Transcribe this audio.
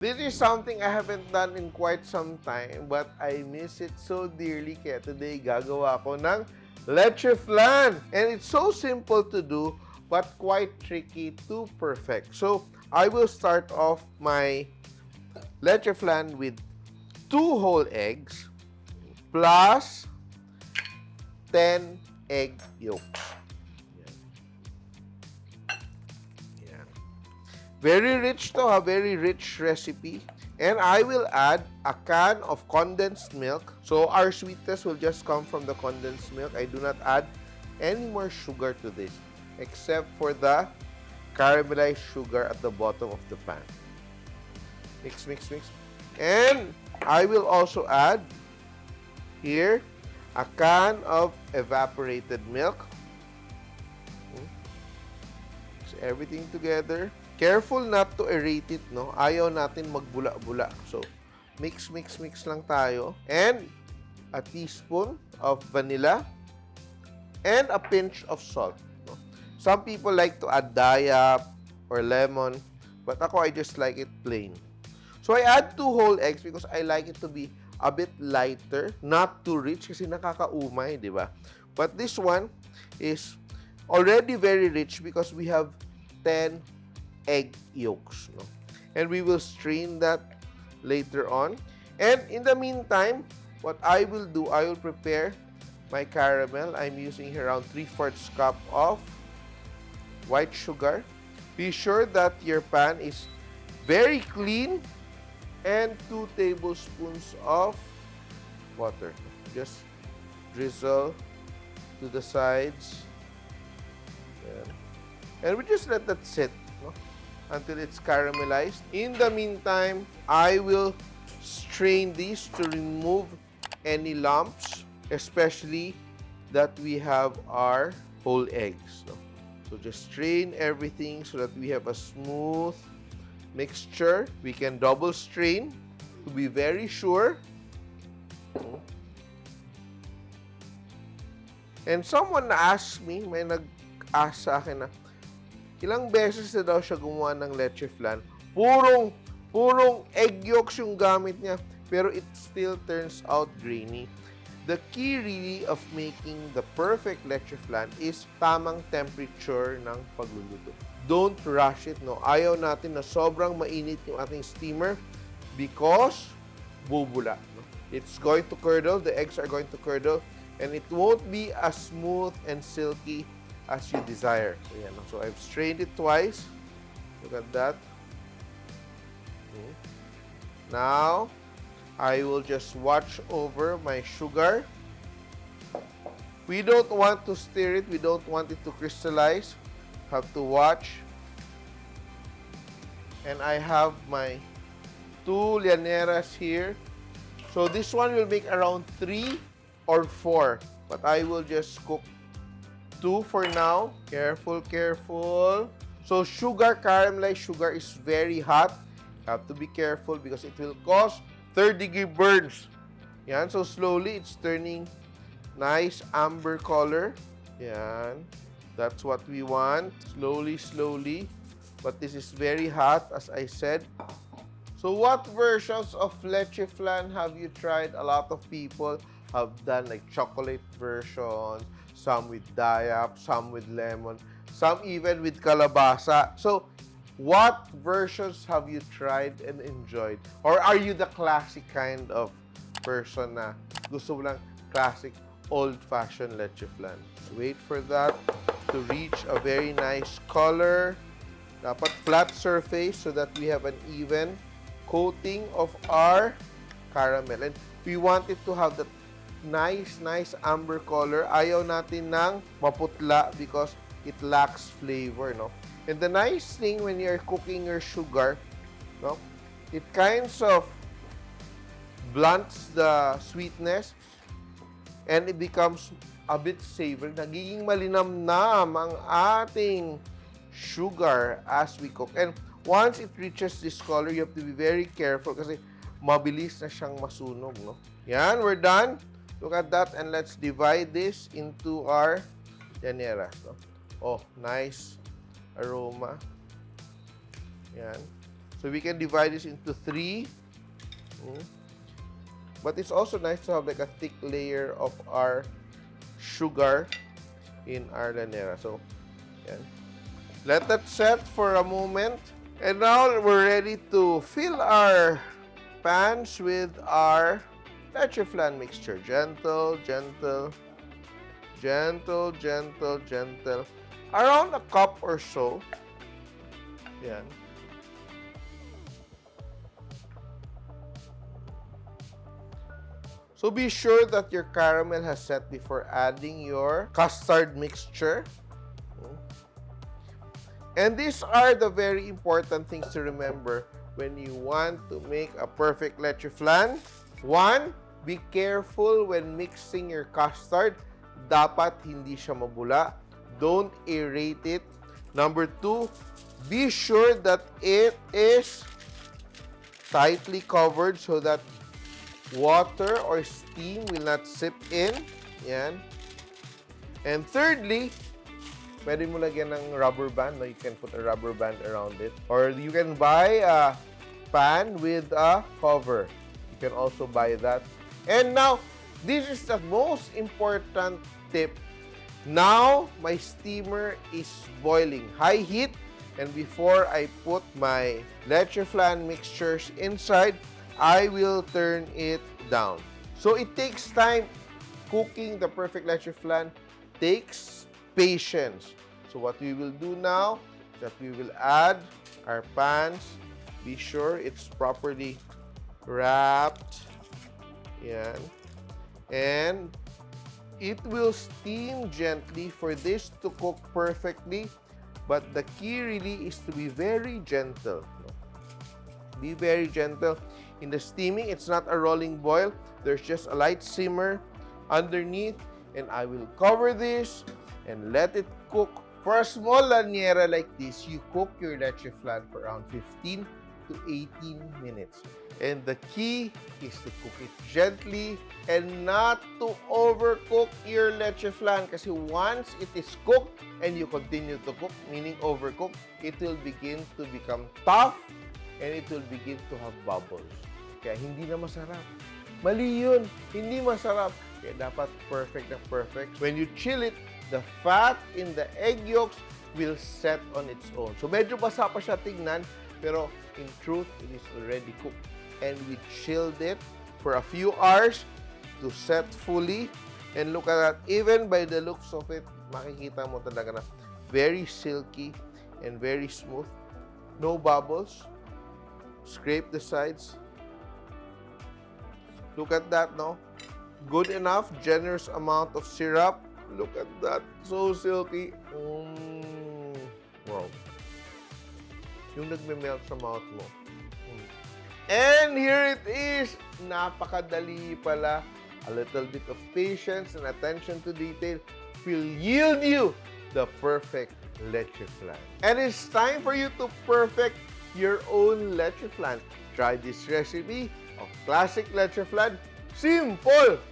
This is something I haven't done in quite some time, but I miss it so dearly. Kaya today, gagawa ko ng Leche Flan. And it's so simple to do, but quite tricky to perfect. So, I will start off my Leche Flan with 2 whole eggs plus 10 egg yolks. Yan. Very rich to, a very rich recipe. And I will add a can of condensed milk. So our sweetness will just come from the condensed milk. I do not add any more sugar to this except for the caramelized sugar at the bottom of the pan. Mix, mix, mix. And I will also add here a can of evaporated milk. Mix everything together. Careful not to aerate it, no? Ayaw natin magbula-bula. So, mix, mix, mix lang tayo. And a teaspoon of vanilla and a pinch of salt. No? Some people like to add dayap or lemon, but ako, I just like it plain. So, I add 2 whole eggs because I like it to be a bit lighter, not too rich kasi nakakaumay, di ba? But this one is already very rich because we have 10 egg yolks. No? And we will strain that later on. And in the meantime, what I will do, I will prepare my caramel. I'm using around 3/4 cup of white sugar. Be sure that your pan is very clean and 2 tablespoons of water. Just drizzle to the sides. And we just let that sit, no? Until it's caramelized. In the meantime, I will strain these to remove any lumps, especially that we have our whole eggs. No? So just strain everything so that we have a smooth mixture. We can double strain to be very sure. And someone asked me, may nag-ask sa akin na, ilang beses na daw siya gumawa ng leche flan. Purong egg yolks yung gamit niya, pero it still turns out grainy. The key really of making the perfect leche flan is tamang temperature ng pagluluto. Don't rush it, no? Ayaw natin na sobrang mainit yung ating steamer because bubula. No? It's going to curdle, the eggs are going to curdle, and it won't be as smooth and silky as you desire. So, yan. So, I've strained it twice. Look at that. Now, I will just watch over my sugar. We don't want to stir it. We don't want it to crystallize. Have to watch. And I have my 2 llaneras here. So, this one will make around 3 or 4. But I will just cook 2 for now. Careful, careful. So, sugar, caramelized sugar is very hot. You have to be careful because it will cause third-degree burns. Yan. So, slowly, it's turning nice amber color. Yan. That's what we want. Slowly, slowly. But this is very hot, as I said. So, what versions of leche flan have you tried? A lot of people have done like chocolate versions, some with dayap, some with lemon, some even with kalabasa. So, what versions have you tried and enjoyed? Or are you the classic kind of person na gusto mo lang classic old-fashioned leche flan? Wait for that to reach a very nice color. Dapat flat surface so that we have an even coating of our caramel. And we want it to have that nice amber color. Ayaw natin ng maputla because it lacks flavor, no? And the nice thing when you're cooking your sugar, no? It kinds of blunts the sweetness and it becomes a bit savory. Nagiging malinamnam ang ating sugar as we cook. And once it reaches this color, you have to be very careful kasi mabilis na siyang masunog, no? Yan, we're done. Look at that, and let's divide this into our llaneras. No? Oh, nice aroma. Yan. So we can divide this into 3. But it's also nice to have like a thick layer of our sugar in our lanera. So, yan. Let that set for a moment. And now we're ready to fill our pans with our Leche Flan mixture. Gentle, gentle, gentle, gentle, gentle. Around a cup or so. Yan. So be sure that your caramel has set before adding your custard mixture. And these are the very important things to remember when you want to make a perfect leche flan. 1, be careful when mixing your custard. Dapat hindi siya mabula. Don't aerate it. Number 2, be sure that it is tightly covered so that water or steam will not seep in. Yan. And thirdly, pwede mo lagyan ng rubber band. No? You can put a rubber band around it. Or you can buy a pan with a cover. You can also buy that. And now, this is the most important tip. Now, my steamer is boiling. High heat. And before I put my leche flan mixtures inside, I will turn it down. So it takes time. Cooking the perfect leche flan takes patience. So what we will do now is that we will add our pans. Be sure it's properly wrapped. Yan. And it will steam gently for this to cook perfectly. But the key really is to be very gentle. Be very gentle. In the steaming, it's not a rolling boil. There's just a light simmer underneath. And I will cover this and let it cook. For a small laniera like this, you cook your leche flan for around 15 to 18 minutes. And the key is to cook it gently and not to overcook your leche flan. Kasi once it is cooked and you continue to cook, meaning overcook, it will begin to become tough and it will begin to have bubbles. Kaya hindi na masarap. Mali yun. Hindi masarap. Kaya dapat perfect na perfect. When you chill it, the fat in the egg yolks will set on its own. So medyo basa pa siya tignan, pero in truth, it is already cooked. And we chilled it for a few hours to set fully. And look at that. Even by the looks of it, makikita mo talaga na very silky and very smooth. No bubbles. Scrape the sides. Look at that, no? Good enough, generous amount of syrup. Look at that, so silky. Wow. Yung nagme-melt sa mouth mo. And here it is. Napakadali pala. A little bit of patience and attention to detail will yield you the perfect leche flan. And it's time for you to perfect your own leche flan. Try this recipe of classic leche flan. Simpol!